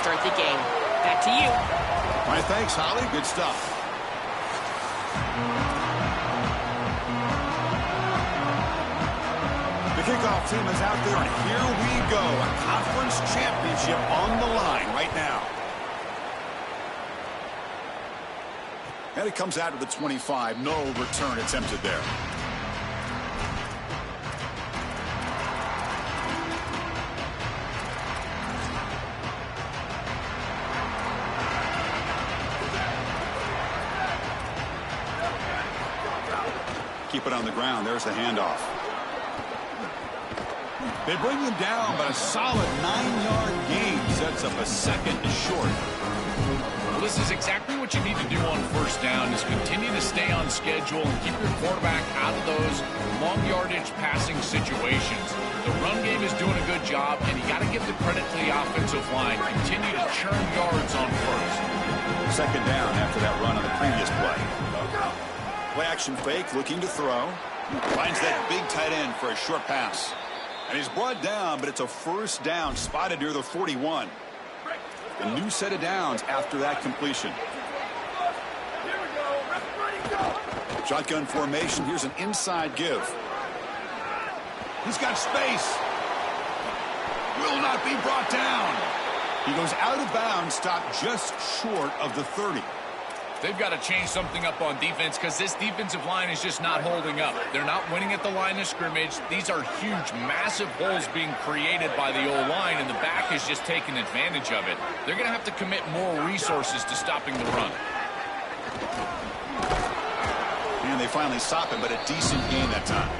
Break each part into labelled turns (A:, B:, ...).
A: start the game. Back to you.
B: All right, thanks, Holly. Good stuff. The kickoff team is out there, and here we go. A conference championship on the line right now. And it comes out of the 25. No return attempted there. Keep it on the ground. There's the handoff. They bring him down, but a solid 9-yard gain sets up a second short.
C: Well, this is exactly what you need to do on first down, is continue to stay on schedule and keep your quarterback out of those long yardage passing situations. The run game is doing a good job, and you got to give the credit to the offensive line. Continue to churn yards on first.
B: Second down after that run on the previous play. Play action fake, looking to throw. Finds that big tight end for a short pass. And he's brought down, but it's a first down spotted near the 41. A new set of downs after that completion. Shotgun formation. Here's an inside give. He's got space. Will not be brought down. He goes out of bounds, stopped just short of the 30.
C: They've got to change something up on defense because this defensive line is just not holding up. They're not winning at the line of scrimmage. These are huge, massive holes being created by the O-line, and the back is just taking advantage of it. They're going to have to commit more resources to stopping the run.
B: And they finally stop him, but a decent gain that time.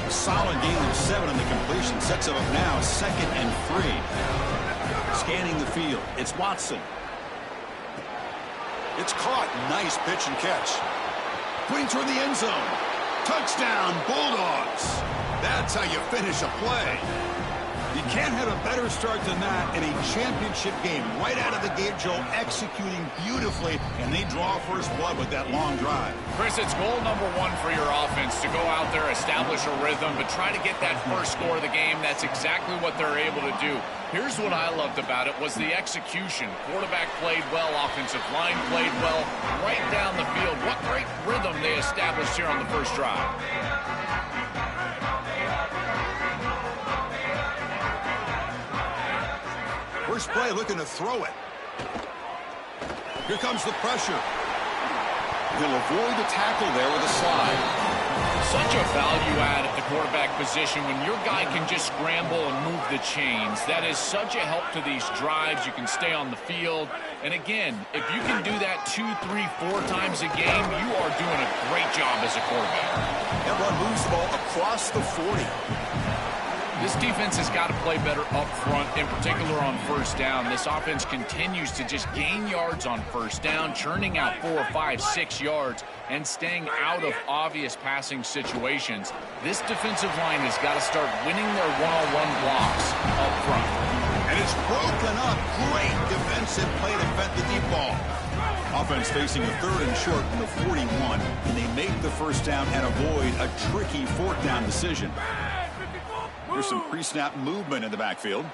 B: A solid gain of 7 on the completion. Sets him up now, 2nd and 3. Scanning the field. It's Watson. It's caught. Nice pitch and catch. Putting toward the end zone. Touchdown, Bulldogs. That's how you finish a play. You can't have a better start than that in a championship game. Right out of the gate, Joe, executing beautifully, and they draw first blood with that long drive.
C: Chris, it's goal number 1 for your offense to go out there, establish a rhythm, but try to get that first score of the game. That's exactly what they're able to do. Here's what I loved about it was the execution. Quarterback played well, offensive line played well, right down the field. What great rhythm they established here on the first drive.
B: First play, looking to throw it. Here comes the pressure. He'll avoid the tackle there with a slide.
C: Such a value add at the quarterback position when your guy can just scramble and move the chains. That is such a help to these drives. You can stay on the field. And again, if you can do that 2, 3, 4 times a game, you are doing a great job as a quarterback.
B: That run moves the ball across the 40.
C: This defense has got to play better up front, in particular on first down. This offense continues to just gain yards on first down, churning out 4, 5, 6 yards, and staying out of obvious passing situations. This defensive line has got to start winning their one-on-one blocks up front.
B: And it's broken up. Great defensive play to fend the deep ball. Offense facing a 3rd and short from the 41, and they make the first down and avoid a tricky 4th down decision. Here's some pre-snap movement in the backfield.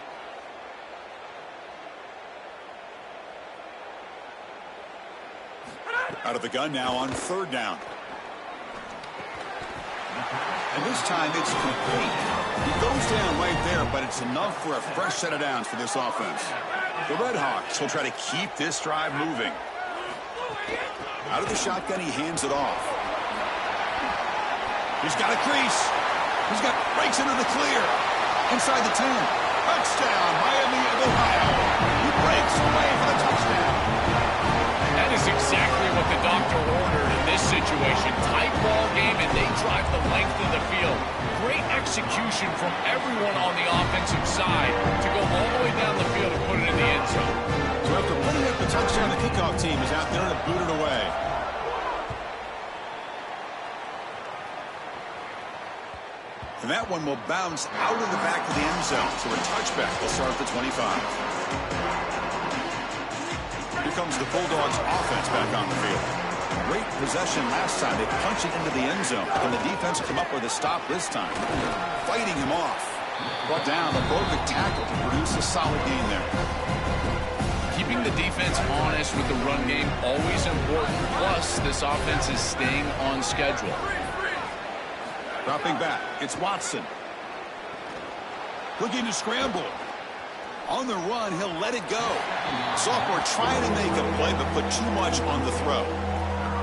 B: Out of the gun now on 3rd down. And this time it's complete. He goes down right there, but it's enough for a fresh set of downs for this offense. The Red Hawks will try to keep this drive moving. Out of the shotgun, he hands it off. He's got a crease. He's got breaks into the clear. Inside the 10. Touchdown, Miami of Ohio. He breaks away for the touchdown.
C: That is exactly what the doctor ordered in this situation. Tight ball game, and they drive the length of the field. Great execution from everyone on the offensive side to go all the way down the field and put it in the end zone.
B: So after putting up the touchdown, the kickoff team is out there to boot it away. And that one will bounce out of the back of the end zone. So a touchback will start at the 25. Here comes the Bulldogs offense back on the field. Great possession last time. They punch it into the end zone. Can the defense come up with a stop this time? Fighting him off. Brought down the perfect tackle to produce a solid gain there.
C: Keeping the defense honest with the run game, always important. Plus, this offense is staying on schedule.
B: Dropping back, it's Watson. Looking to scramble. On the run, he'll let it go. Sophomore trying to make a play, but put too much on the throw.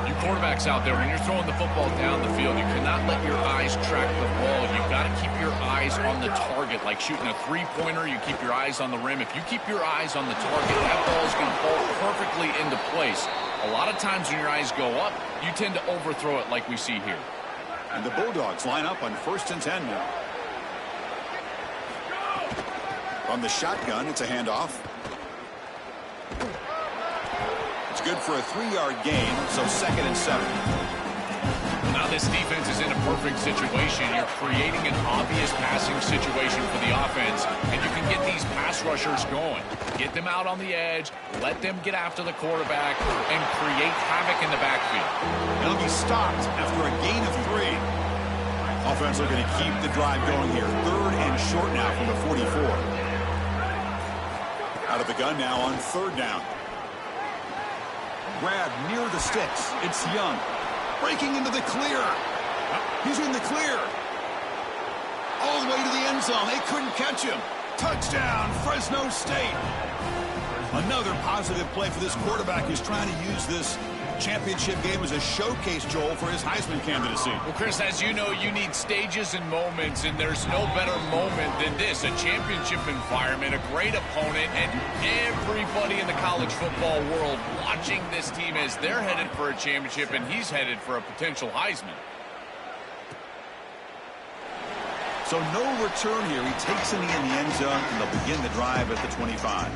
C: You quarterbacks out there, when you're throwing the football down the field, you cannot let your eyes track the ball. You've got to keep your eyes on the target, like shooting a three-pointer. You keep your eyes on the rim. If you keep your eyes on the target, that ball is going to fall perfectly into place. A lot of times when your eyes go up, you tend to overthrow it like we see here.
B: And the Bulldogs line up on 1st and 10 now. From the shotgun, it's a handoff. It's good for a 3-yard gain, so 2nd and 7.
C: Now this defense is in a perfect situation. You're creating an obvious passing situation for the offense, and you can get these pass rushers going. Get them out on the edge, let them get after the quarterback, and create havoc in the backfield.
B: He'll be stopped after a gain of 3. Offense looking to keep the drive going here. 3rd and short now from the 44. Out of the gun now on 3rd down. Grab near the sticks. It's Young. Breaking into the clear. He's in the clear. All the way to the end zone. They couldn't catch him. Touchdown, Fresno State. Another positive play for this quarterback who's trying to use this championship game as a showcase, Joel, for his Heisman candidacy.
C: Well, Chris, as you know, you need stages and moments, and there's no better moment than this. A championship environment, a great opponent, and everybody in the college football world watching this team as they're headed for a championship, and he's headed for a potential Heisman.
B: So no return here. He takes it in the end zone, and they'll begin the drive at the 25.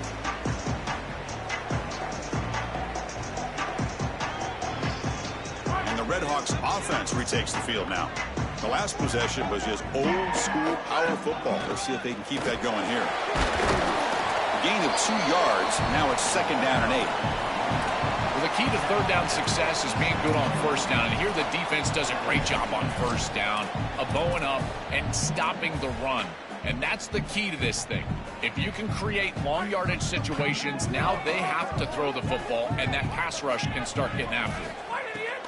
B: Redhawks offense retakes the field now. The last possession was just old school power football. Let's see if they can keep that going here. A gain of 2 yards. Now it's 2nd down and 8.
C: Well, the key to 3rd down success is being good on 1st down. And here the defense does a great job on 1st down, bowing up and stopping the run. And that's the key to this thing. If you can create long yardage situations, now they have to throw the football, and that pass rush can start getting after it.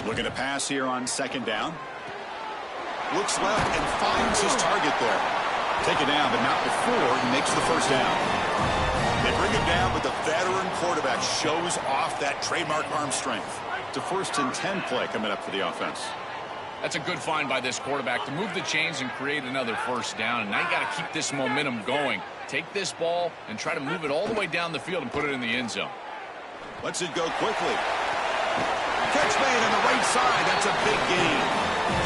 B: Looking to pass here on 2nd down. Looks left and finds his target there. Take it down, but not before he makes the 1st down. They bring him down, but the veteran quarterback shows off that trademark arm strength. It's a 1st and 10 play coming up for the offense.
C: That's a good find by this quarterback to move the chains and create another 1st down. And now you got to keep this momentum going. Take this ball and try to move it all the way down the field and put it in the end zone.
B: Lets it go quickly. Catch made on the right side. That's a big gain.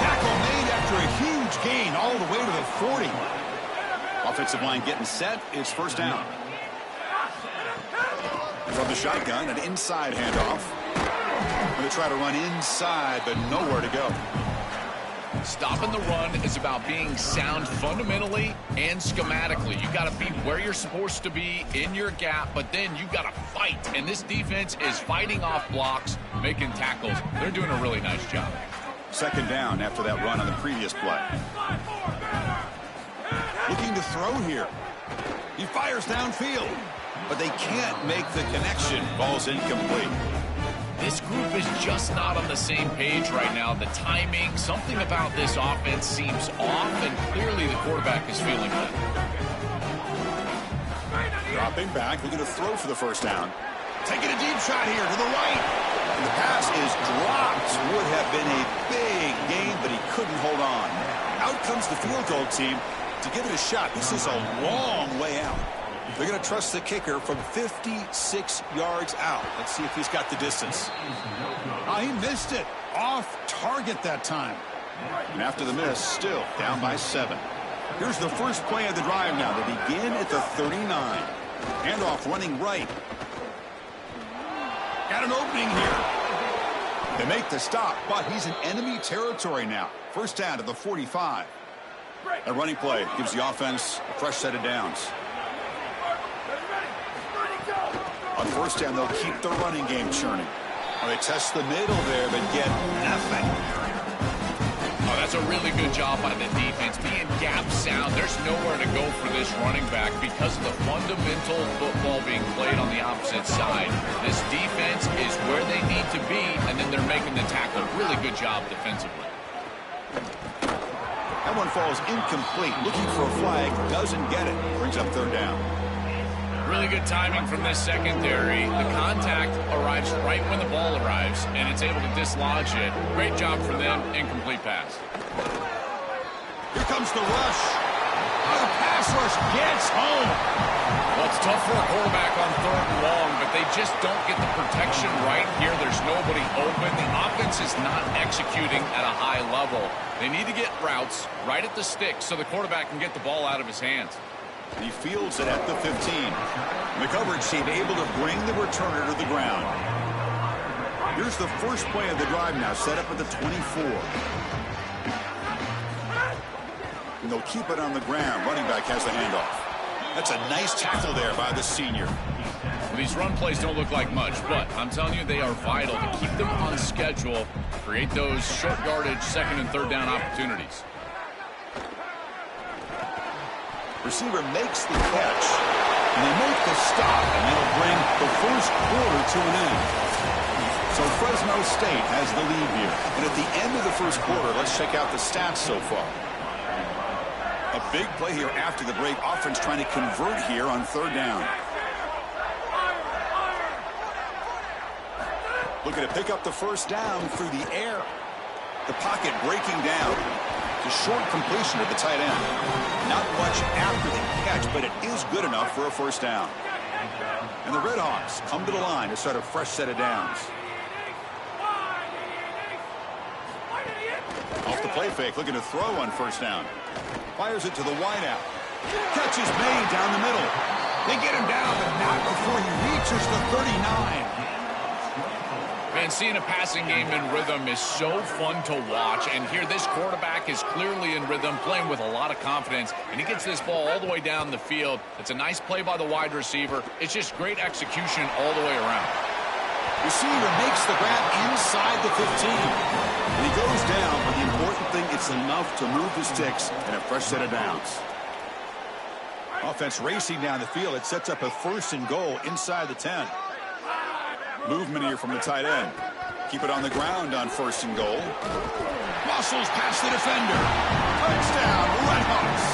B: Tackle made after a huge gain all the way to the 40. Offensive line getting set. It's 1st down. From the shotgun, an inside handoff. Going to try to run inside, but nowhere to go.
C: Stopping the run is about being sound fundamentally and schematically. You got to be where you're supposed to be in your gap, but then you got to fight. And this defense is fighting off blocks, making tackles. They're doing a really nice job.
B: 2nd down after that run on the previous play. Looking to throw here. He fires downfield, but they can't make the connection. Ball's incomplete.
C: This group is just not on the same page right now. The timing, something about this offense seems off, and clearly the quarterback is feeling that.
B: Dropping back, looking to throw for the 1st down. Taking a deep shot here to the right. And the pass is dropped. Would have been a big gain, but he couldn't hold on. Out comes the field goal team to give it a shot. This is a long way out. They're going to trust the kicker from 56 yards out. Let's see if he's got the distance. Oh, he missed it. Off target that time. And after the miss, still down by 7. Here's the first play of the drive now. They begin at the 39. Handoff running right. Got an opening here. They make the stop, but he's in enemy territory now. 1st down to the 45. A running play gives the offense a fresh set of downs. On 1st down, they'll keep the running game churning. They test the middle there, but get nothing. Oh,
C: That's a really good job by the defense. Being gap sound, there's nowhere to go for this running back because of the fundamental football being played on the opposite side. This defense is where they need to be, and then they're making the tackle. Really good job defensively.
B: That one falls incomplete. Looking for a flag, doesn't get it. Brings up third down.
C: Really good timing from this secondary. The contact arrives right when the ball arrives, and it's able to dislodge it. Great job from them. Incomplete pass.
B: Here comes the rush. Oh, the pass rush gets home.
C: Well, it's tough for a quarterback on third and long, but they just don't get the protection right here. There's nobody open. The offense is not executing at a high level. They need to get routes right at the stick so the quarterback can get the ball out of his hands.
B: He fields it at the 15. The coverage team able to bring the returner to the ground. Here's the first play of the drive now, set up at the 24. And they'll keep it on the ground. Running back has the handoff. That's a nice tackle there by the senior.
C: Well, these run plays don't look like much, but I'm telling you, they are vital to keep them on schedule, create those short yardage second and third down opportunities.
B: Receiver makes the catch, and they make the stop, and that'll bring the first quarter to an end. So Fresno State has the lead here. And at the end of the first quarter, let's check out the stats so far. A big play here after the break. Offense trying to convert here on third down. Looking to pick up the first down through the air. The pocket breaking down. A short completion to the tight end. Not much after the catch, but it is good enough for a first down. And the Redhawks come to the line to start a fresh set of downs. Off the play fake, looking to throw on first down. Fires it to the wideout. Catch is made down the middle. They get him down, but not before he reaches the 39.
C: Man, seeing a passing game in rhythm is so fun to watch, and here this quarterback is clearly in rhythm, playing with a lot of confidence, and he gets this ball all the way down the field. It's a nice play by the wide receiver. It's just great execution all the way around.
B: Receiver makes the grab inside the 15. And he goes down, but the important thing, it's enough to move the sticks and a fresh set of downs. Offense racing down the field. It sets up a first and goal inside the 10. Movement here from the tight end. Keep it on the ground on first and goal. Muscles past the defender. Touchdown, Redhawks.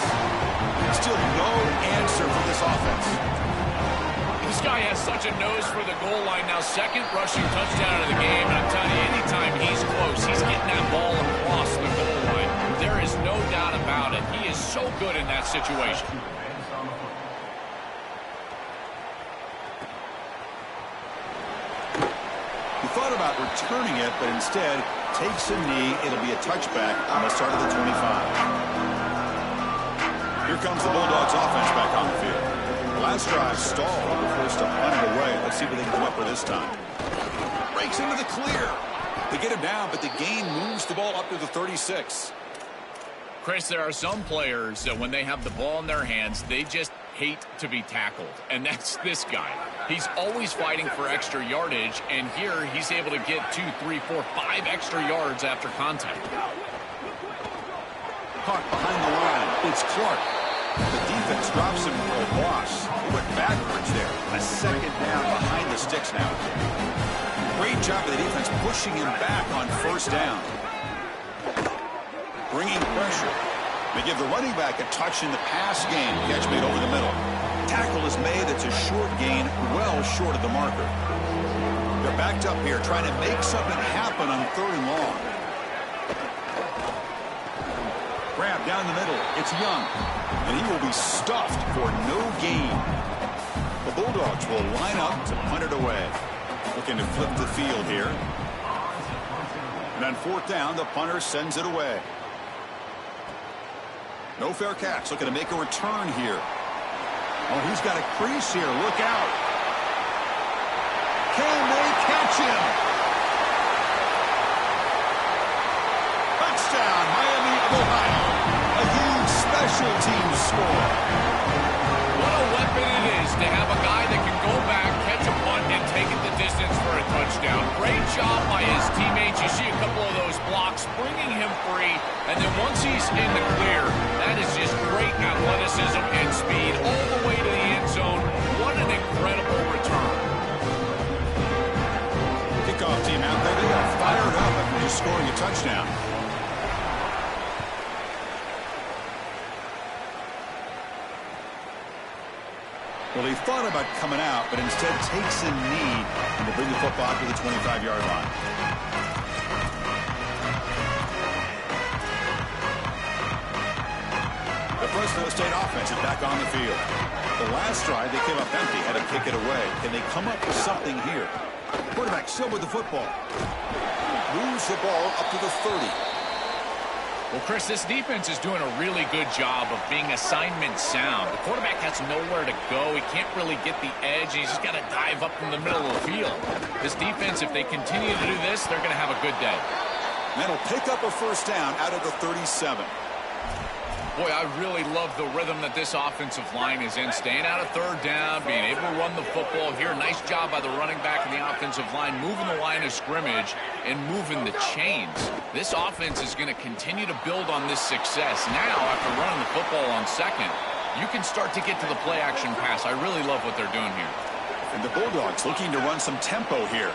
B: Still no answer for this offense.
C: This guy has such a nose for the goal line now. Second rushing touchdown of the game. And I'm telling you, anytime he's close, he's getting that ball across the goal line. There is no doubt about it. He is so good in that situation.
B: Thought about returning it, but instead takes a knee. It'll be a touchback on the start of the 25. Here comes the Bulldogs offense back on the field. Last drive stalled. The first to punt it away. Let's see what they can come up with this time. Breaks into the clear. They get him down, but the gain moves the ball up to the 36.
C: Chris, there are some players that when they have the ball in their hands, they just hate to be tackled, and that's this guy. He's always fighting for extra yardage, and here he's able to get 2, 3, 4, 5 extra yards after contact.
B: Caught behind the line. It's Clark. The defense drops him for a loss. He went backwards there. A second down behind the sticks now. Great job of the defense pushing him back on first down. Bringing pressure. They give the running back a touch in the pass game. Catch made over the middle. Tackle is made. It's a short gain, well short of the marker. They're backed up here, trying to make something happen on third and long. Grab down the middle. It's Young. And he will be stuffed for no gain. The Bulldogs will line up to punt it away. Looking to flip the field here. And on fourth down, the punter sends it away. No fair catch. Looking to make a return here. Oh, he's got a crease here. Look out. Can they catch him? Touchdown, Miami of Ohio. A huge special teams score.
C: What a weapon it is to have a guy that can go back, catch a punt, and take it the distance for a touchdown. Great job by his teammates. You see a couple of those blocks bringing him free, and then
B: Well, he thought about coming out, but instead takes a knee and to bring the football to the 25-yard line. The Fresno State offense is back on the field. The last drive, they came up empty, had to kick it away. Can they come up with something here? Quarterback still with the football. Moves the ball up to the 30.
C: Well, Chris, this defense is doing a really good job of being assignment sound. The quarterback has nowhere to go. He can't really get the edge, and he's just got to dive up in the middle of the field. This defense, if they continue to do this, they're going to have a good day.
B: And that'll pick up a first down out of the 37.
C: Boy, I really love the rhythm that this offensive line is in. Staying out of third down, being able to run the football here. Nice job by the running back and the offensive line, moving the line of scrimmage and moving the chains. This offense is going to continue to build on this success. Now, after running the football on second, you can start to get to the play-action pass. I really love what they're doing here.
B: And the Bulldogs looking to run some tempo here.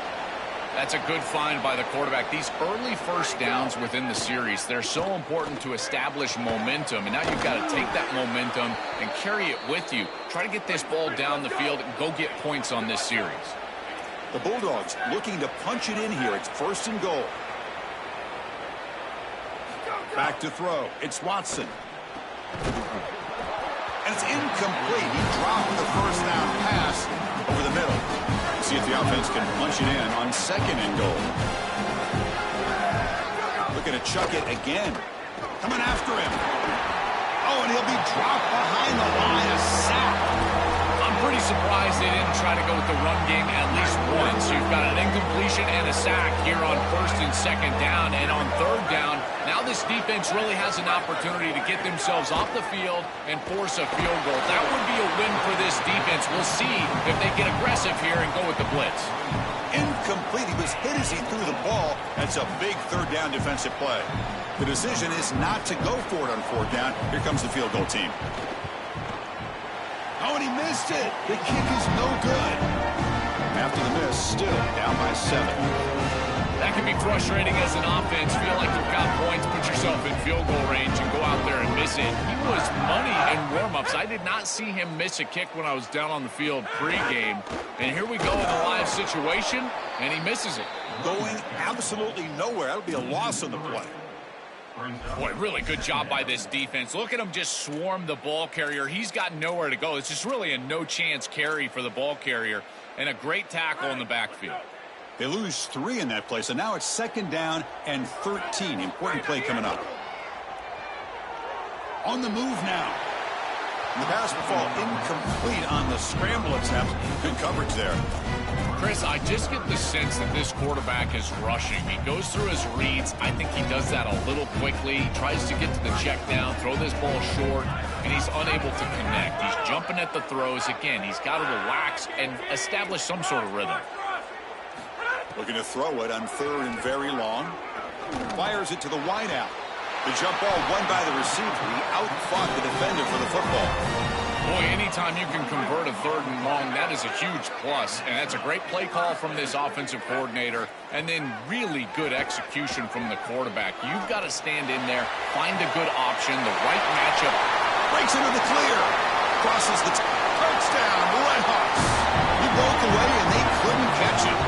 C: That's a good find by the quarterback. These early first downs within the series, they're so important to establish momentum. And now you've got to take that momentum and carry it with you. Try to get this ball down the field and go get points on this series.
B: The Bulldogs looking to punch it in here. It's first and goal. Back to throw. It's Watson. And it's incomplete. He dropped the first down pass over the middle. See if the offense can punch it in on second and goal. Looking to chuck it again. Coming after him. Oh, and he'll be dropped behind the line. A sack.
C: I'm pretty surprised they didn't try to go with the run game at least once. You've got an incompletion and a sack here on first and second down. And on third down, now this defense really has an opportunity to get themselves off the field and force a field goal. That would be a win for this defense. We'll see if they get aggressive here and go with the blitz.
B: Incomplete. He was hit as he threw the ball. That's a big third down defensive play. The decision is not to go for it on fourth down. Here comes the field goal team. Oh, and he missed it. The kick is no good. After the miss, still down by 7.
C: That can be frustrating as an offense. Feel like you've got points, put yourself in field goal range, and go out there and miss it. He was money in warm-ups. I did not see him miss a kick when I was down on the field pregame. And here we go in a live situation, and he misses it.
B: Going absolutely nowhere. That'll be a loss on the play.
C: Boy, really good job by this defense. Look at him just swarm the ball carrier. He's got nowhere to go. It's just really a no-chance carry for the ball carrier, and a great tackle in the backfield.
B: They lose 3 in that play, so now it's second down and 13. Important play coming up. On the move now. And the pass will fall incomplete on the scramble attempt. Good coverage there.
C: Chris, I just get the sense that this quarterback is rushing. He goes through his reads. I think he does that a little quickly. He tries to get to the check down, throw this ball short, and he's unable to connect. He's jumping at the throws. Again, he's got to relax and establish some sort of rhythm.
B: Looking to throw it on third and very long. Fires it to the wideout. The jump ball won by the receiver. He outfought the defender for the football.
C: Boy, anytime you can convert a third and long, that is a huge plus. And that's a great play call from this offensive coordinator. And then really good execution from the quarterback. You've got to stand in there, find a good option, the right matchup.
B: Breaks into the clear. Crosses the touchdown. Redhawks. He broke away and they couldn't catch it.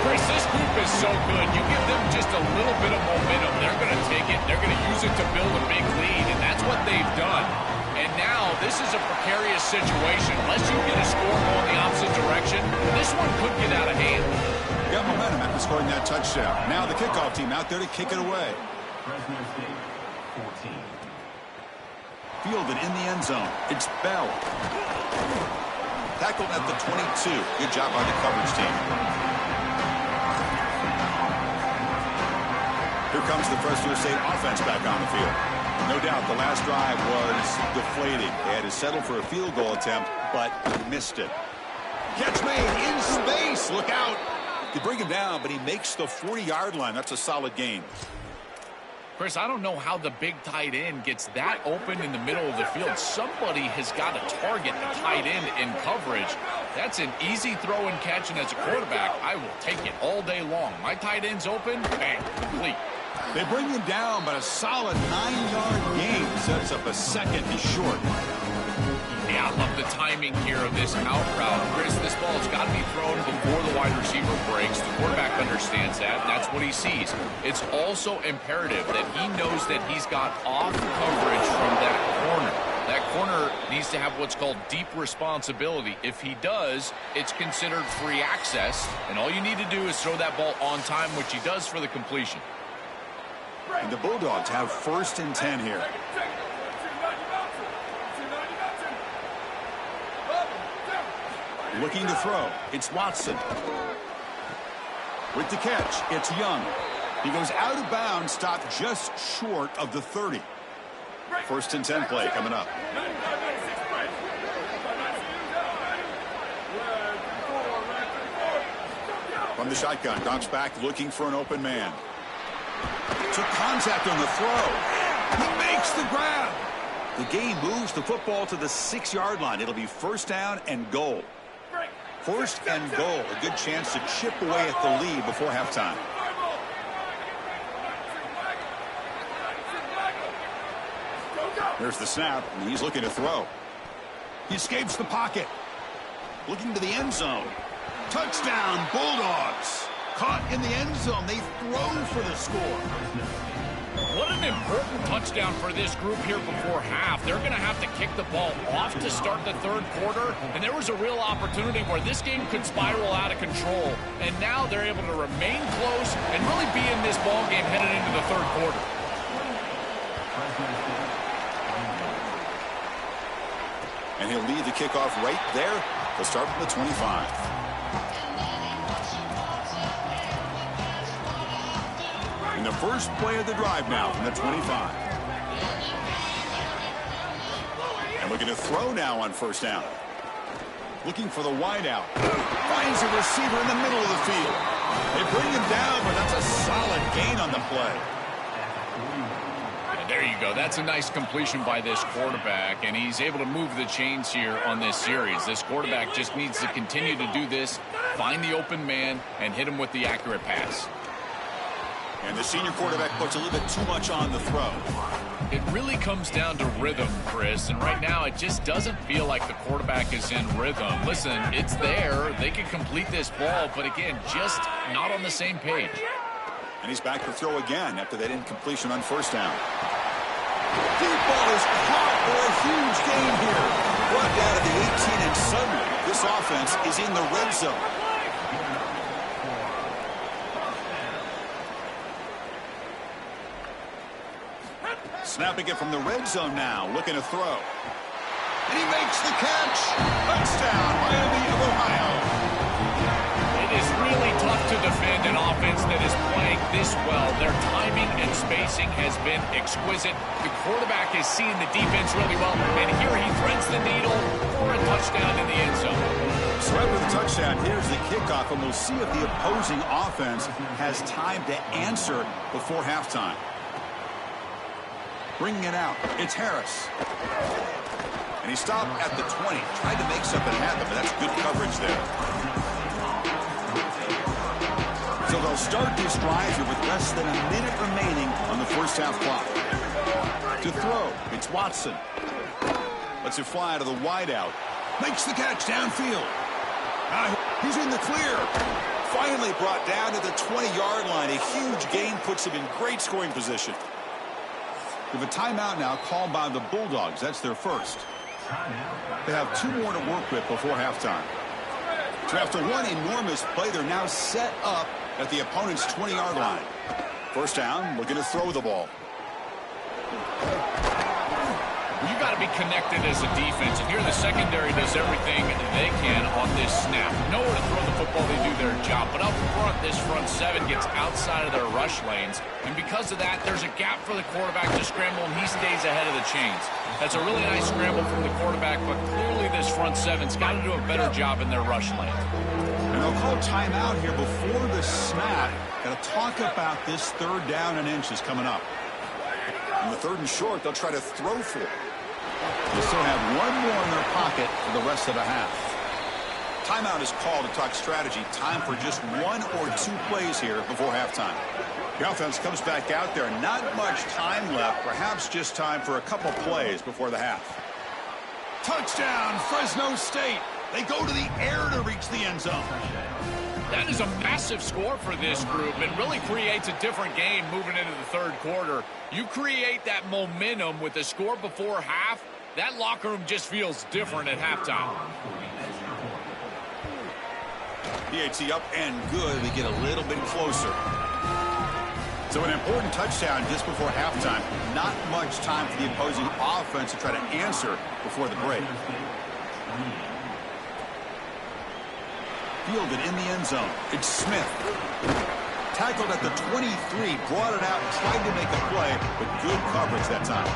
C: Chris, this group is so good. You give them just a little bit of momentum. They're going to take it. They're going to use it to build a big lead. And that's what they've done. And now this is a precarious situation. Unless you get a score going the opposite direction, this one could get out of hand.
B: Got momentum after scoring that touchdown. Now the kickoff team out there to kick it away. Fielded in the end zone. It's Bell. Tackled at the 22. Good job by the coverage team. Here comes the Fresno State offense back on the field. No doubt the last drive was deflating. They had to settle for a field goal attempt, but missed it. Catch made in space. Look out. They bring him down, but he makes the 40-yard line. That's a solid gain.
C: Chris, I don't know how the big tight end gets that open in the middle of the field. Somebody has got to target the tight end in coverage. That's an easy throw and catch, and as a quarterback, I will take it all day long. My tight end's open, bang, complete.
B: They bring him down, but a solid 9-yard gain sets up a second and short.
C: Yeah, of the timing here of this out route. Chris, this ball's got to be thrown before the wide receiver breaks. The quarterback understands that, and that's what he sees. It's also imperative that he knows that he's got off coverage from that corner. That corner needs to have what's called deep responsibility. If he does, it's considered free access, and all you need to do is throw that ball on time, which he does for the completion.
B: And the Bulldogs have 1st and 10 here. Looking to throw. It's Watson. With the catch, it's Young. He goes out of bounds, stopped just short of the 30. 1st and 10 play coming up. From the shotgun, Docs back looking for an open man. Took contact on the throw. He makes the grab. The game moves the football to the 6-yard line. It'll be 1st down and goal. 1st and goal. A good chance to chip away at the lead before halftime. There's the snap, and he's looking to throw. He escapes the pocket. Looking to the end zone. Touchdown, Bulldogs. Caught in the end zone. They throw for the score.
C: What an important touchdown for this group here before half. They're going to have to kick the ball off to start the 3rd quarter, and there was a real opportunity where this game could spiral out of control, and now they're able to remain close and really be in this ball game headed into the 3rd quarter.
B: And he'll lead the kickoff right there. They'll start from the 25. In the first play of the drive now from the 25. And looking to throw now on 1st down. Looking for the wideout. Finds a receiver in the middle of the field. They bring him down, but that's a solid gain on the play.
C: There you go. That's a nice completion by this quarterback, and he's able to move the chains here on this series. This quarterback just needs to continue to do this, find the open man, and hit him with the accurate pass.
B: And the senior quarterback puts a little bit too much on the throw.
C: It really comes down to rhythm, Chris, and right now it just doesn't feel like the quarterback is in rhythm. Listen, it's there. They can complete this ball, but again, just not on the same page.
B: And he's back to throw again after that incompletion on 1st down. Deep ball is caught for a huge gain here. Brought down to the 18, and suddenly this offense is in the red zone. Snapping it from the red zone now, looking to throw. And he makes the catch. Touchdown, Miami of Ohio.
C: It is really tough to defend an offense that is playing this well. Their timing and spacing has been exquisite. The quarterback is seeing the defense really well, and here he threads the needle for a touchdown in the end zone.
B: So after the touchdown, here's the kickoff, and we'll see if the opposing offense has time to answer before halftime. Bringing it out, it's Harris. And he stopped at the 20. Tried to make something happen, but that's good coverage there. So they'll start this drive here with less than a minute remaining on the 1st half clock. To throw, it's Watson. Lets it fly to the wideout. Makes the catch downfield. He's in the clear. Finally brought down to the 20-yard line. A huge gain puts him in great scoring position. We have a timeout now called by the Bulldogs. That's their 1st. They have 2 more to work with before halftime. So after one enormous play, they're now set up at the opponent's 20-yard line. 1st down, looking to throw the ball.
C: You got to be connected as a defense, and here the secondary does everything they can on this snap. Nowhere to throw the football, they do their job. But up front, this front 7 gets outside of their rush lanes, and because of that, there's a gap for the quarterback to scramble, and he stays ahead of the chains. That's a really nice scramble from the quarterback, but clearly this front 7's got to do a better job in their rush lanes.
B: And they'll call timeout here before the snap. Got to talk about this 3rd down and inches coming up. On the 3rd and short, they'll try to throw for it. They still have 1 more in their pocket for the rest of the half. Timeout is called to talk strategy. Time for just 1 or 2 plays here before halftime. The offense comes back out there. Not much time left. Perhaps just time for a couple plays before the half. Touchdown, Fresno State. They go to the air to reach the end zone.
C: That is a massive score for this group and really creates a different game moving into the third quarter. You create that momentum with the score before half, that locker room just feels different at halftime.
B: PAT up and good. We get a little bit closer. So an important touchdown just before halftime. Not much time for the opposing offense to try to answer before the break. Fielded in the end zone. It's Smith. Tackled at the 23, brought it out, tried to make a play, but good coverage that time.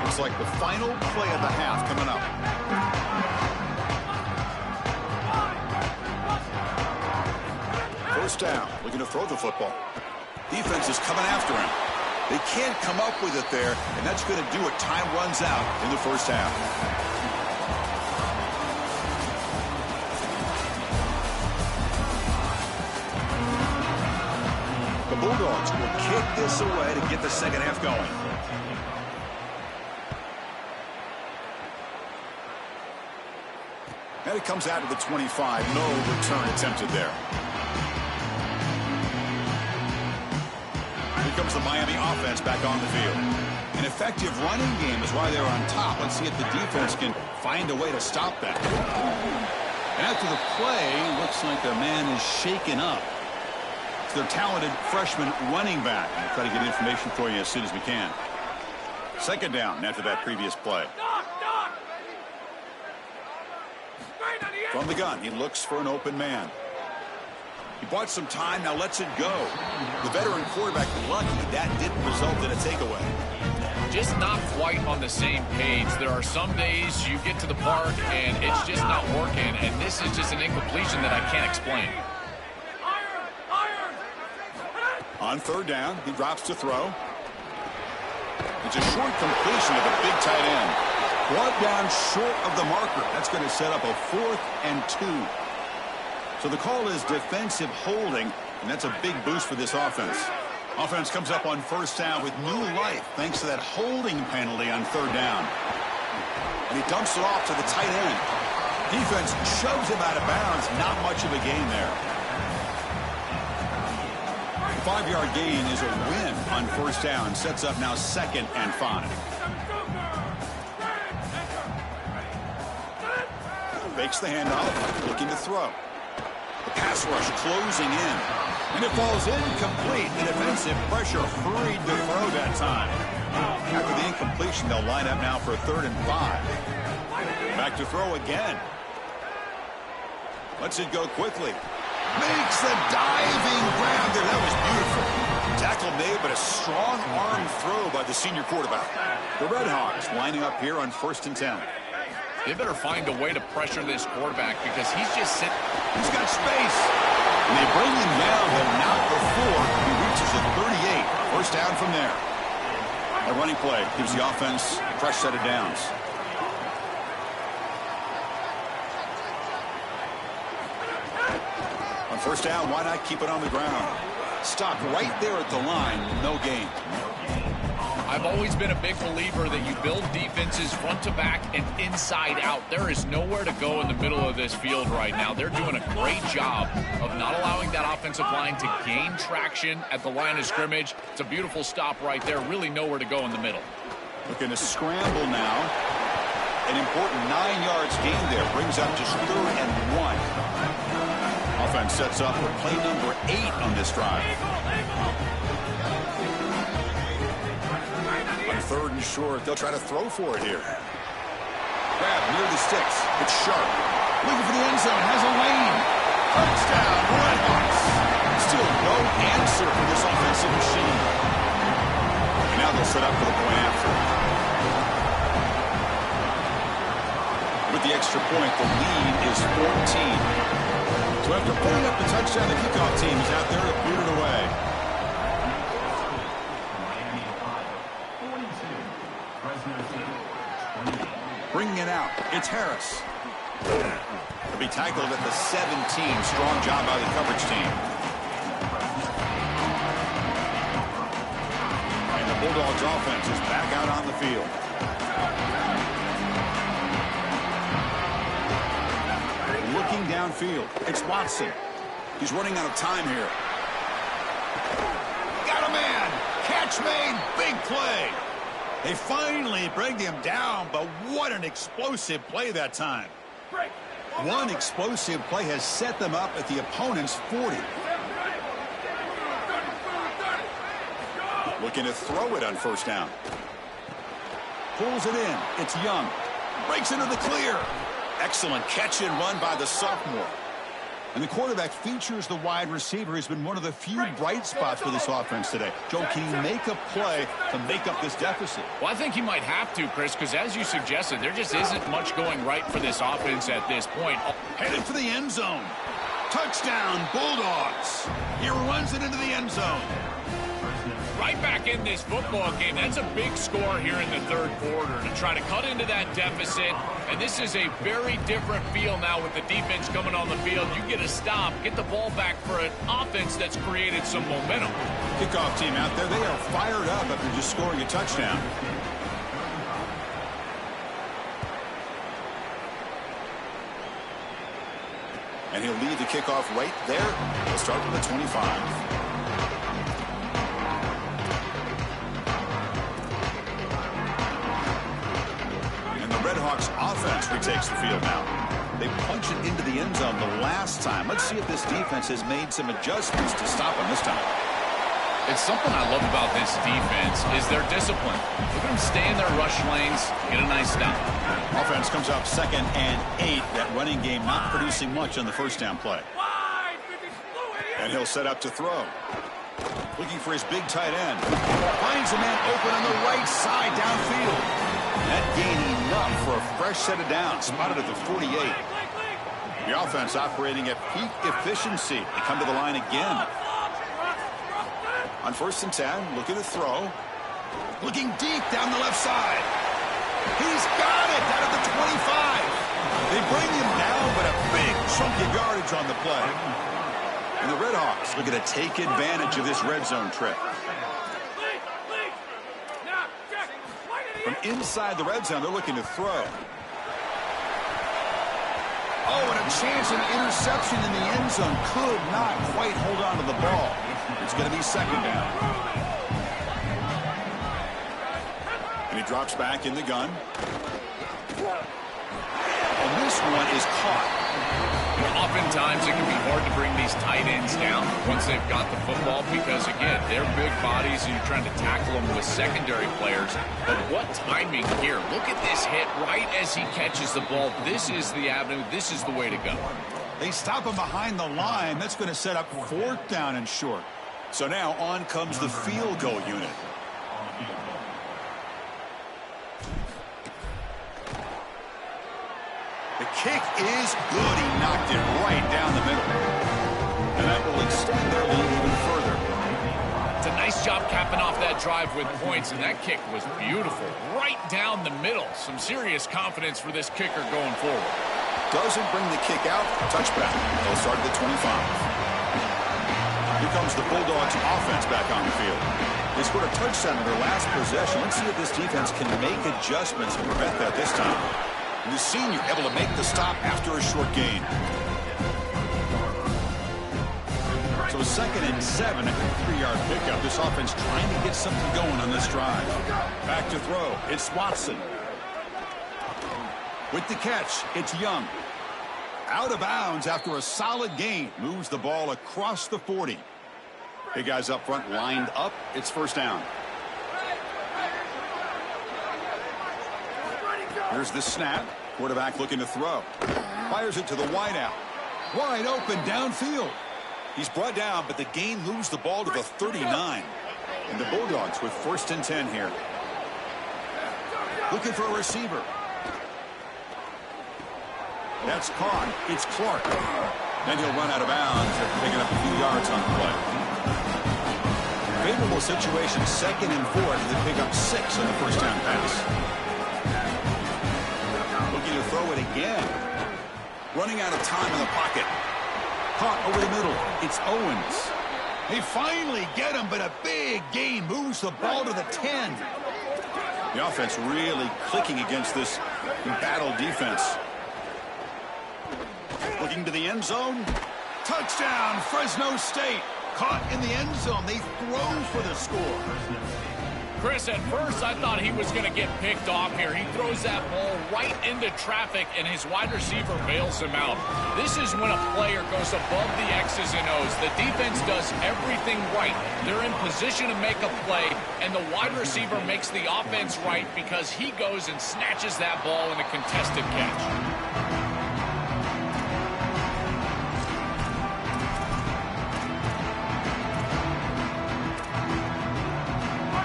B: Looks like the final play of the half coming up. First down, looking to throw the football. Defense is coming after him. They can't come up with it there, and that's going to do it. Time runs out in the first half. The Bulldogs will kick this away to get the second half going. And it comes out to the 25. No return attempted there. Here comes the Miami offense back on the field. An effective running game is why they're on top. Let's see if the defense can find a way to stop that. After the play, looks like the man is shaken up. It's their talented freshman running back. We'll try to get information for you as soon as we can. Second down after that previous play. From the gun, he looks for an open man. He bought some time, now lets it go. The veteran quarterback lucky that didn't result in a takeaway.
C: Just not quite on the same page. There are some days you get to the park and it's just not working, and this is just an incompletion that I can't explain.
B: On third down, he drops to throw. It's a short completion of the big tight end. Brought down short of the marker. That's going to set up a 4th and 2. So the call is defensive holding, and that's a big boost for this offense. Offense comes up on first down with new life thanks to that holding penalty on third down. And he dumps it off to the tight end. Defense shoves him out of bounds. Not much of a gain there. The 5-yard gain is a win on first down. Sets up now 2nd and 5. Fakes the handoff, looking to throw. The pass rush closing in. And it falls incomplete. The defensive pressure hurried to throw that time. After the incompletion, they'll line up now for 3rd and 5. Back to throw again. Lets it go quickly. Makes the diving grab there. That was beautiful. Tackle made, but a strong arm throw by the senior quarterback. The Redhawks lining up here on 1st and 10.
C: They better find a way to pressure this quarterback because he's just sitting.
B: He's got space. And they bring him down, but not before he reaches the 38. First down from there. A running play gives the offense a fresh set of downs. On first down, why not keep it on the ground? Stop right there at the line. No gain.
C: I've always been a big believer that you build defenses front to back and inside out. There is nowhere to go in the middle of this field right now. They're doing a great job of not allowing that offensive line to gain traction at the line of scrimmage. It's a beautiful stop right there. Really nowhere to go in the middle.
B: Looking to scramble now. An important 9 yards gain there. Brings up just 3rd and 1. Offense sets up for play number 8 on this drive. On 3rd and short, they'll try to throw for it here. Grab near the sticks. It's Sharp. Looking for the end zone. Has a lane. Touchdown, Redhawks. Still no answer for this offensive machine. And now they'll set up for the point after. With the extra point, the lead is 14. So after pulling up the touchdown, the kickoff team is out there to boot it away. Bringing it out, it's Harris. He'll be tackled at the 17. Strong job by the coverage team. And the Bulldogs offense is back out on the field. downfield. It's Watson. He's running out of time here. Got a man. Catch made. Big play. They finally bring him down, but what an explosive play that time. One explosive play has set them up at the opponent's 40. Looking to throw it on first down. Pulls it in. It's Young. Breaks into the clear. Excellent catch and run by the sophomore. And the quarterback features the wide receiver. Has been one of the few bright spots for this offense today. Joe, can he make a play to make up this deficit?
C: Well, I think he might have to, Chris, because as you suggested, there just isn't much going right for this offense at this point.
B: Headed for the end zone. Touchdown, Bulldogs. He runs it into the end zone.
C: Right back in this football game. That's a big score here in the third quarter to try to cut into that deficit. And this is a very different feel now with the defense coming on the field. You get a stop, get the ball back for an offense that's created some momentum.
B: Kickoff team out there, they are fired up after just scoring a touchdown. And he'll lead the kickoff right there. He'll start from the 25. Redhawks offense retakes the field now. They punch it into the end zone the last time. Let's see if this defense has made some adjustments to stop them this time.
C: It's something I love about this defense is their discipline. Look at them stay in their rush lanes, get a nice stop.
B: Offense comes up 2nd and 8. That running game not producing much on the first down play. And he'll set up to throw. Looking for his big tight end. Finds a man open on the right side downfield. That gain enough for a fresh set of downs. Spotted at the 48. The offense operating at peak efficiency. They come to the line again. On 1st and 10, looking to throw. Looking deep down the left side. He's got it out of the 25. They bring him down, but a big chunk of yardage on the play. And the Redhawks looking to take advantage of this red zone trip. From inside the red zone, they're looking to throw. Oh, and a chance at an interception in the end zone. Could not quite hold on to the ball. It's going to be 2nd down. And he drops back in the gun. And this one is caught.
C: Oftentimes, it can be hard to bring these tight ends down once they've got the football because, again, they're big bodies and you're trying to tackle them with secondary players. But what timing here. Look at this hit right as he catches the ball. This is the avenue. This is the way to go.
B: They stop him behind the line. That's going to set up 4th down and short. So now on comes the field goal unit. The kick is good. He knocked it right down the middle. And that will extend their lead even further.
C: It's a nice job capping off that drive with points, and that kick was beautiful. Right down the middle. Some serious confidence for this kicker going forward.
B: Doesn't bring the kick out. Touchback. They'll start at the 25. Here comes the Bulldogs offense back on the field. They scored a touchdown in their last possession. Let's see if this defense can make adjustments to prevent that this time. The senior able to make the stop after a short gain. So 2nd and 7, a 3-yard pickup. This offense trying to get something going on this drive. Back to throw. It's Watson. With the catch, it's Young. Out of bounds after a solid gain. Moves the ball across the 40. Big guys up front lined up. It's 1st down. Here's the snap. Quarterback looking to throw. Fires it to the wideout. Wide open downfield. He's brought down, but the gain moves the ball to the 39. And the Bulldogs with 1st and 10 here. Looking for a receiver. That's caught. It's Clark. Then he'll run out of bounds after picking up a few yards on the play. Favorable situation, 2nd and 4 as they pick up 6 on the first down pass. Looking to throw it again. Running out of time in the pocket. Caught over the middle. It's Owens. They finally get him, but a big gain moves the ball to the 10. The offense really clicking against this embattled defense. Looking to the end zone. Touchdown, Fresno State. Caught in the end zone. They throw for the score.
C: Chris, at first I thought he was going to get picked off here. He throws that ball right into traffic, and his wide receiver bails him out. This is when a player goes above the X's and O's. The defense does everything right. They're in position to make a play, and the wide receiver makes the offense right because he goes and snatches that ball in a contested catch.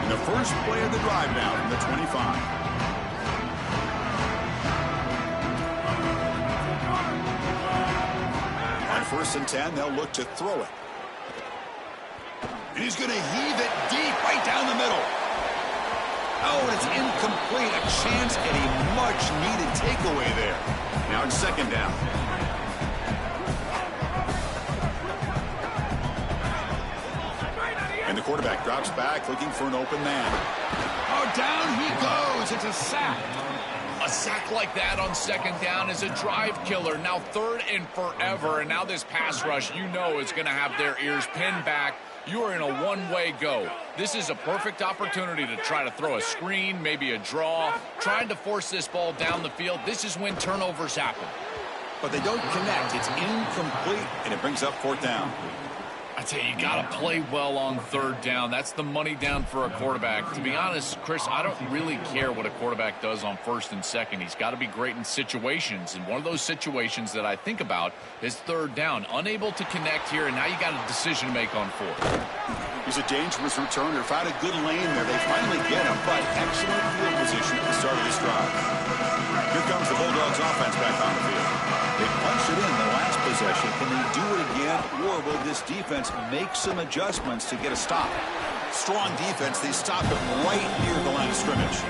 B: The first play of the drive now from the 25. On 1st and 10, they'll look to throw it. And he's going to heave it deep right down the middle. Oh, and it's incomplete. A chance at a much-needed takeaway there. Now it's 2nd down. And the quarterback drops back, looking for an open man. Oh, down he goes. It's a sack.
C: A sack like that on 2nd down is a drive killer. Now 3rd and forever, and now this pass rush, you know, is going to have their ears pinned back. You are in a one-way go. This is a perfect opportunity to try to throw a screen, maybe a draw, trying to force this ball down the field. This is when turnovers happen.
B: But they don't connect. It's incomplete, and it brings up 4th down.
C: I tell you, you got to play well on 3rd down. That's the money down for a quarterback. To be honest, Chris, I don't really care what a quarterback does on 1st and 2nd. He's got to be great in situations, and one of those situations that I think about is 3rd down. Unable to connect here, and now you got a decision to make on 4th.
B: He's a dangerous returner. Found a good lane there. They finally get him, but excellent field position at the start of this drive. Here comes the Bulldogs offense back on the field. They punched it in the last possession. Can they do it again, or will this defense make some adjustments to get a stop? Strong defense. They stop it right near the line of scrimmage.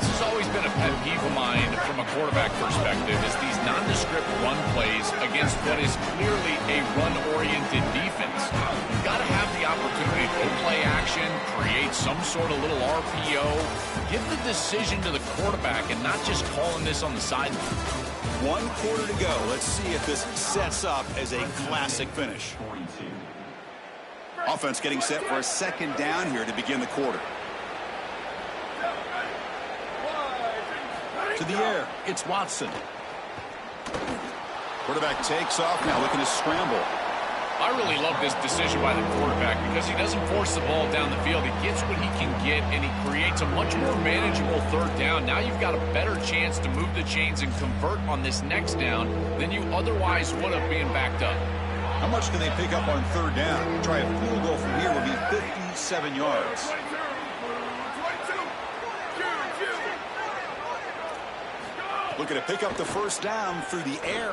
C: This has always been a pet peeve of mine from a quarterback perspective is these nondescript run plays against what is clearly a run-oriented defense. You've got to have the opportunity to play action, create some sort of little RPO, give the decision to the quarterback and not just calling this on the sideline.
B: 1 quarter to go. Let's see if this sets up as a classic finish. Offense getting set for a 2nd down here to begin the quarter. To the air, it's Watson. Quarterback takes off now, looking to scramble.
C: I really love this decision by the quarterback because he doesn't force the ball down the field. He gets what he can get, and he creates a much more manageable 3rd down. Now you've got a better chance to move the chains and convert on this next down than you otherwise would have being backed up.
B: How much can they pick up on 3rd down? Try a field goal from here would be 57 yards. Looking to pick up the 1st down through the air.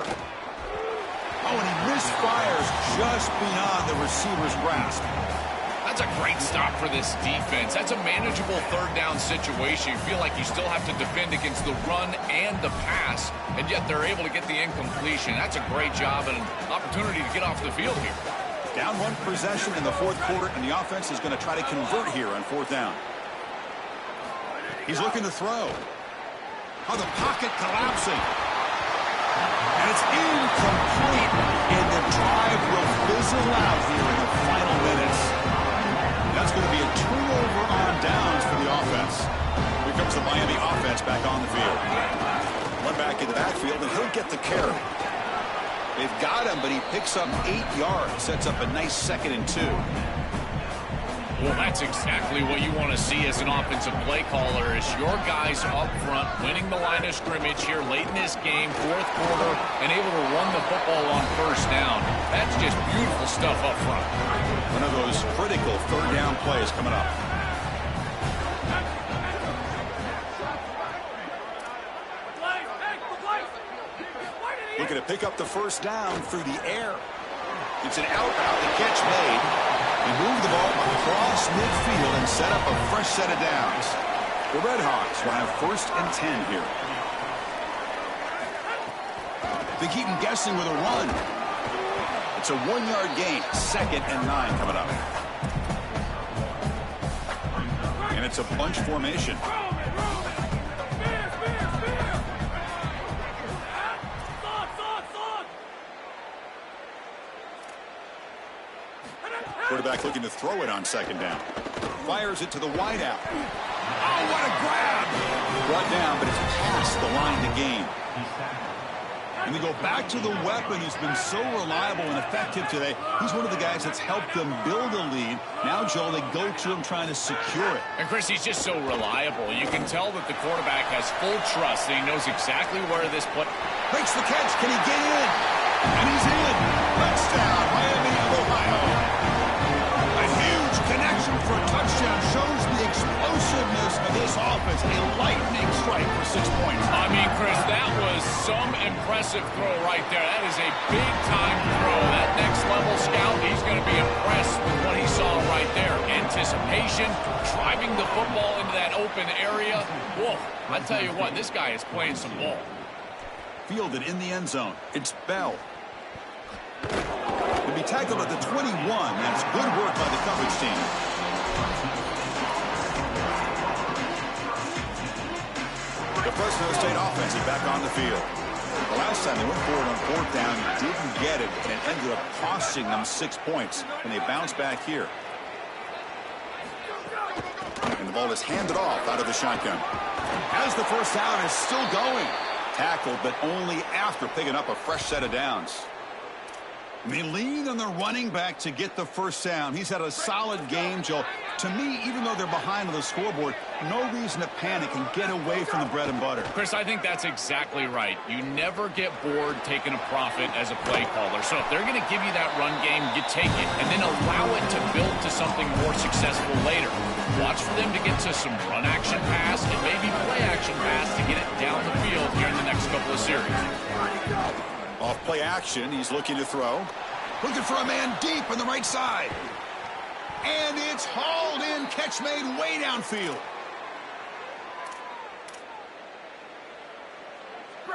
B: Oh, and he misfires just beyond the receiver's grasp.
C: That's a great stop for this defense. That's a manageable 3rd down situation. You feel like you still have to defend against the run and the pass, and yet they're able to get the incompletion. That's a great job and an opportunity to get off the field here.
B: Down 1 possession in the 4th quarter, and the offense is going to try to convert here on 4th down. He's looking to throw. Oh, the pocket collapsing. And it's incomplete, and the drive will fizzle out here in the final minutes. That's going to be a turnover on downs for the offense. Here comes the Miami offense back on the field. One back in the backfield, and he'll get the carry. They've got him, but he picks up 8 yards. Sets up a nice 2nd and 2.
C: Well, that's exactly what you want to see as an offensive play caller is your guys up front winning the line of scrimmage here late in this game, 4th quarter, and able to run the football on 1st down. That's just beautiful stuff up front.
B: One of those critical 3rd down plays coming up. Looking to pick up the 1st down through the air. It's an out route, the catch made. They move the ball across midfield and set up a fresh set of downs. The Red Hawks will have 1st and 10 here. They keep them guessing with a run. It's a 1-yard gain, 2nd and 9 coming up. And it's a bunch formation. Quarterback looking to throw it on second down. Fires it to the wideout. Oh, what a grab! Brought down, but it's past the line to gain. And they go back to the weapon who's been so reliable and effective today. He's one of the guys that's helped them build a lead. Now, Joel, they go to him trying to secure it.
C: And, Chris, he's just so reliable. You can tell that the quarterback has full trust that he knows exactly where this play.
B: Makes the catch. Can he get in? And he's in. Touchdown, Miami of Ohio. A huge connection for a touchdown shows the explosiveness of this offense. A lightning strike for 6 points.
C: I mean, Chris, that was some impressive throw right there. That is a big-time throw. That next-level scout, he's going to be impressed with what he saw right there. Anticipation, driving the football into that open area. Whoa, I tell you what, this guy is playing some ball.
B: Fielded in the end zone. It's Bell. He'll be tackled at the 21. That's good work by the coverage team. The Fresno State offense is back on the field. The last time they went forward on fourth down, didn't get it, and it ended up costing them 6 points. And they bounce back here. And the ball is handed off out of the shotgun. As the first down is still going. Tackled, but only after picking up a fresh set of downs. And they lean on their running back to get the first down. He's had a solid game, Joe. To me, even though they're behind on the scoreboard, no reason to panic and get away from the bread and butter.
C: Chris, I think that's exactly right. You never get bored taking a profit as a play caller. So if they're going to give you that run game, you take it, and then allow it to build to something more successful later. Watch for them to get to some run action pass and maybe play action pass to get it down the field here in the next couple of series.
B: Off play action, he's looking to throw. Looking for a man deep on the right side. And it's hauled in, catch made way downfield.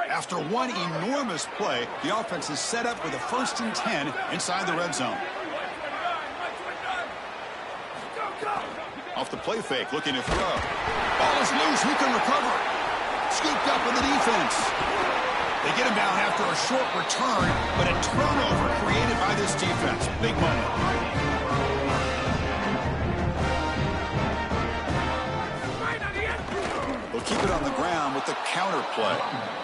B: After one enormous play, the offense is set up with a 1st and 10 inside the red zone. Off the play fake, looking to throw. Ball is loose, who can recover? Scooped up in the defense. They get him down after a short return, but a turnover created by this defense. Big moment. They'll keep it on the ground with the counter play.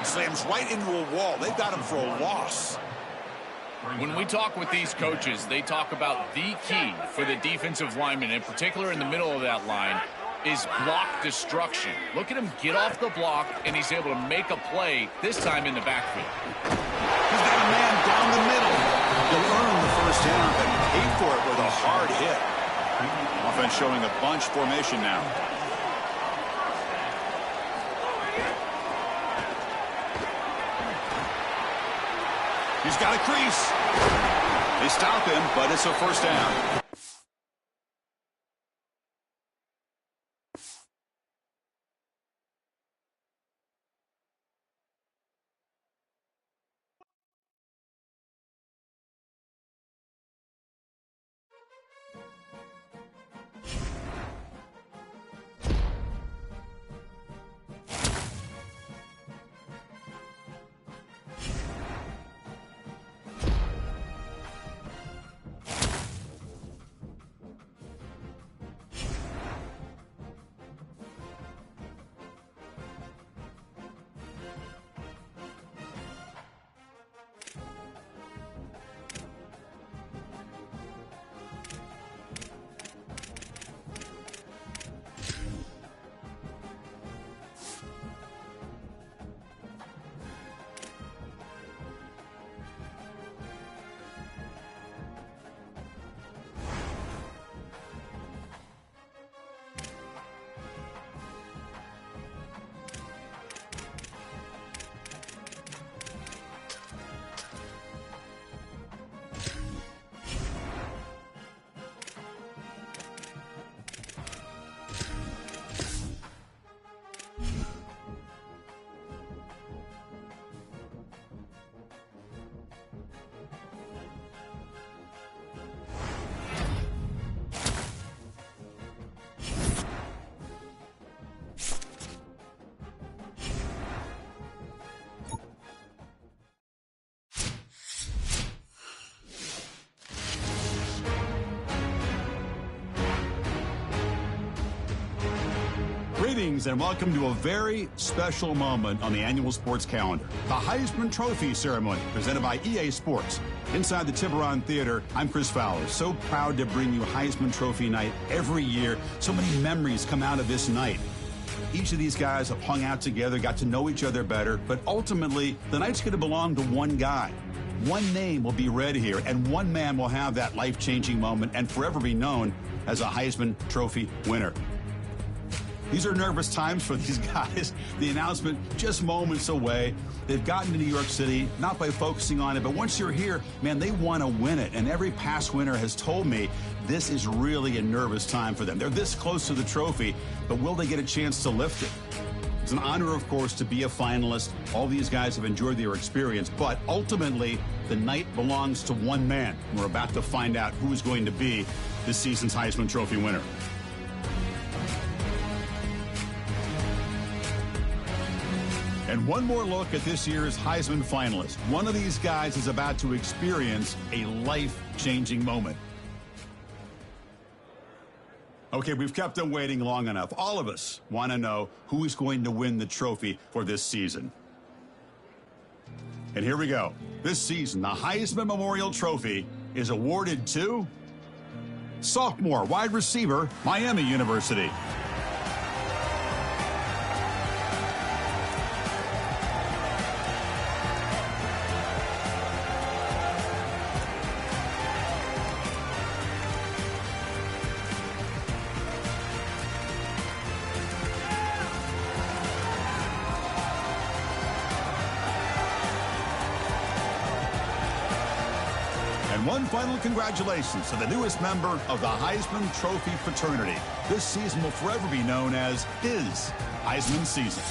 B: Slams right into a wall. They've got him for a loss.
C: When we talk with these coaches, they talk about the key for the defensive lineman, in particular in the middle of that line, is block destruction. Look at him get off the block, and he's able to make a play, this time in the backfield.
B: He's got a man down the middle. He'll earn the first down, but paid for it with a hard hit. Offense showing a bunch formation now. He's got a crease. They stop him, but it's a first down. Greetings and welcome to a very special moment on the annual sports calendar. The Heisman Trophy ceremony presented by EA Sports. Inside the Tiburon Theater, I'm Chris Fowler. So proud to bring you Heisman Trophy night every year. So many memories come out of this night. Each of these guys have hung out together, got to know each other better, but ultimately, the night's going to belong to one guy. One name will be read here, and one man will have that life-changing moment and forever be known as a Heisman Trophy winner. These are nervous times for these guys. The announcement just moments away. They've gotten to New York City, not by focusing on it, but once you're here, man, they want to win it. And every past winner has told me this is really a nervous time for them. They're this close to the trophy, but will they get a chance to lift it? It's an honor, of course, to be a finalist. All these guys have enjoyed their experience, but ultimately, the night belongs to one man. We're about to find out who is going to be this season's Heisman Trophy winner. And one more look at this year's Heisman finalist. One of these guys is about to experience a life-changing moment. Okay, we've kept them waiting long enough. All of us want to know who is going to win the trophy for this season. And here we go. This season, the Heisman Memorial Trophy is awarded to sophomore wide receiver, Miami University. And one final congratulations to the newest member of the Heisman Trophy fraternity. This season will forever be known as his Heisman season.